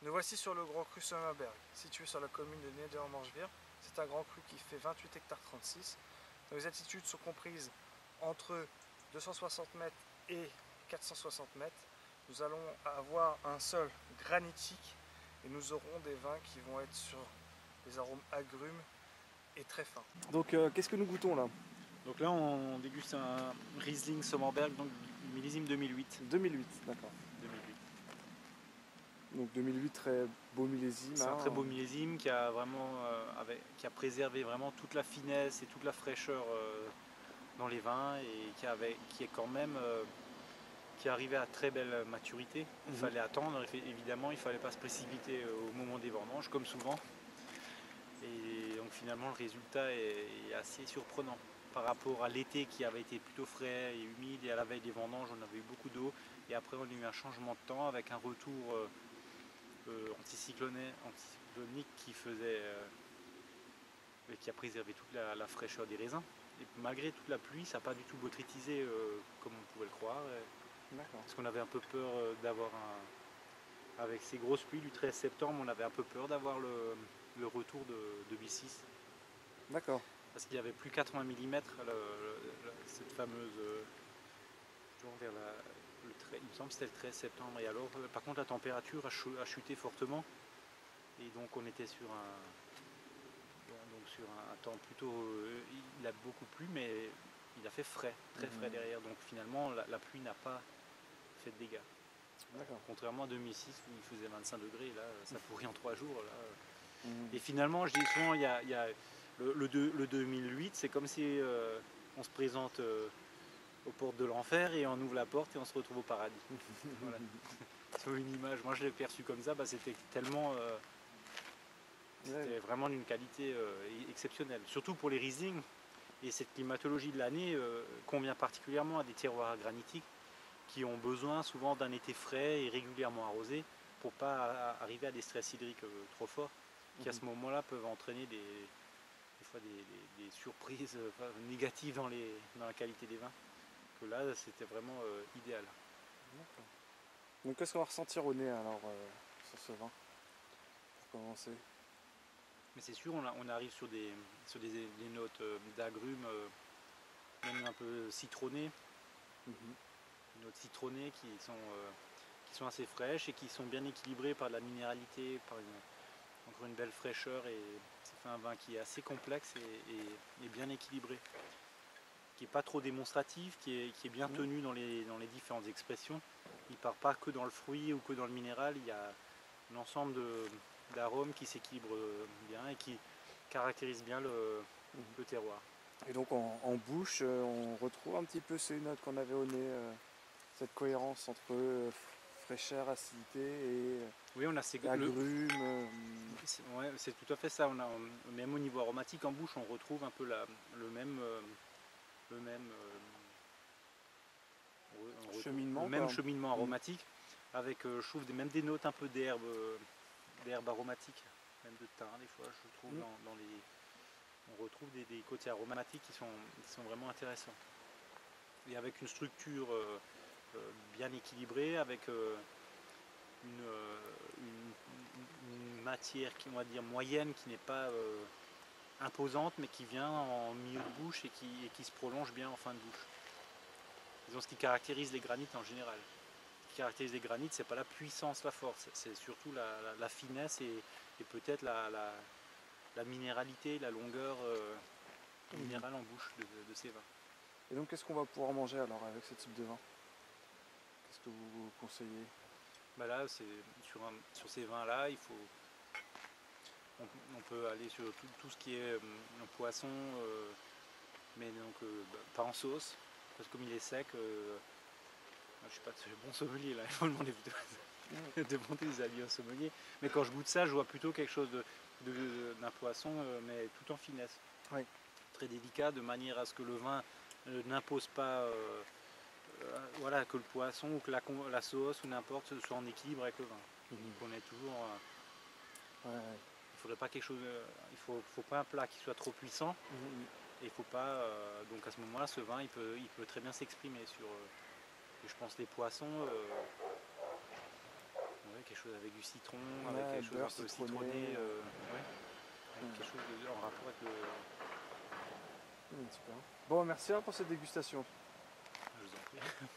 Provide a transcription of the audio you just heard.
Nous voici sur le Grand Cru Sommerberg, situé sur la commune de Niedermorschwihr. C'est un grand cru qui fait 28 hectares 36. Donc les altitudes sont comprises entre 260 mètres et 460 mètres. Nous allons avoir un sol granitique et nous aurons des vins qui vont être sur des arômes agrumes et très fins. Donc qu'est-ce que nous goûtons là? Donc là on déguste un Riesling Sommerberg, donc du millésime 2008. 2008, d'accord. 2008. Donc 2008, très beau millésime. C'est un très beau millésime qui a vraiment qui a préservé vraiment toute la finesse et toute la fraîcheur dans les vins et qui est quand même qui est arrivé à très belle maturité. Il fallait attendre, évidemment, il ne fallait pas se précipiter au moment des vendanges, comme souvent. Et donc finalement le résultat est assez surprenant par rapport à l'été qui avait été plutôt frais et humide, et à la veille des vendanges on avait eu beaucoup d'eau, et après on a eu un changement de temps avec un retour anticyclonique qui a préservé toute la fraîcheur des raisins. Et malgré toute la pluie, ça n'a pas du tout botrytisé comme on pouvait le croire. Parce qu'on avait un peu peur d'avoir avec ces grosses pluies du 13 septembre, on avait un peu peur d'avoir le retour de B6. D'accord. Parce qu'il y avait plus 80 mm, cette fameuse. Il me semble que c'était le 13 septembre. Et alors, par contre, la température a chuté fortement. Et donc, on était sur un temps plutôt. Il a beaucoup plu, mais il a fait frais, très frais derrière. Donc, finalement, la pluie n'a pas fait de dégâts. Contrairement à 2006 où il faisait 25 degrés, là, ça pourrit en 3 jours. Là. Et finalement, je dis souvent, il y a le 2008, c'est comme si on se présente aux portes de l'enfer et on ouvre la porte et on se retrouve au paradis. Voilà. C'est une image, moi je l'ai perçu comme ça, c'était tellement. C'était vraiment d'une qualité exceptionnelle. Surtout pour les Riesling, et cette climatologie de l'année convient particulièrement à des terroirs granitiques qui ont besoin souvent d'un été frais et régulièrement arrosé pour ne pas arriver à des stress hydriques trop forts qui à ce moment-là peuvent entraîner des fois des surprises négatives dans la qualité des vins. Que là c'était vraiment idéal. Donc qu'est-ce qu'on va ressentir au nez alors sur ce vin pour commencer? Mais c'est sûr, on arrive sur des notes d'agrumes, même un peu citronnées. Des notes citronnées qui sont assez fraîches et qui sont bien équilibrées par de la minéralité, par encore une belle fraîcheur, et ça fait un vin qui est assez complexe et bien équilibré, qui n'est pas trop démonstratif, qui est bien tenu dans les différentes expressions. Il ne part pas que dans le fruit ou que dans le minéral, il y a un ensemble d'arômes qui s'équilibrent bien et qui caractérisent bien le terroir. Et donc en bouche, on retrouve un petit peu ces notes qu'on avait au nez, cette cohérence entre fraîcheur, acidité et oui, on a ces agrumes. Ouais, c'est tout à fait ça. Même au niveau aromatique en bouche, on retrouve un peu le même cheminement aromatique, avec je trouve même des notes un peu d'herbe aromatique, même de thym des fois je trouve on retrouve des côtés aromatiques qui sont vraiment intéressants, et avec une structure bien équilibrée, avec une matière qui, on va dire, moyenne, qui n'est pas imposante, mais qui vient en milieu de bouche et qui se prolonge bien en fin de bouche. Disons, ce qui caractérise les granites en général. Ce qui caractérise les granites, c'est pas la puissance, la force, c'est surtout la finesse et peut-être la minéralité, la longueur minérale en bouche de ces vins. Et donc qu'est-ce qu'on va pouvoir manger alors avec ce type de vin? Qu'est-ce que vous conseillez? Bah là, sur ces vins-là, on peut aller sur tout ce qui est poisson, mais donc pas en sauce, parce que comme il est sec, je suis pas très bon sommelier là, il faut demander plutôt demander des avis au sommelier. Mais quand je goûte ça, je vois plutôt quelque chose d'un poisson, mais tout en finesse. Oui. Très délicat, de manière à ce que le vin n'impose pas, voilà, que le poisson ou que la sauce ou n'importe soit en équilibre avec le vin. Donc on est toujours. Il faudrait pas quelque chose. Il faut pas un plat qui soit trop puissant. Et il faut pas. Donc à ce moment-là, ce vin, il peut très bien s'exprimer sur. Je pense les poissons. Quelque chose avec du citron, Ouais, avec quelque chose beurre un peu citronné, citronné, ouais, avec quelque chose en rapport avec le... Super. Bon, merci pour cette dégustation. Je vous en prie.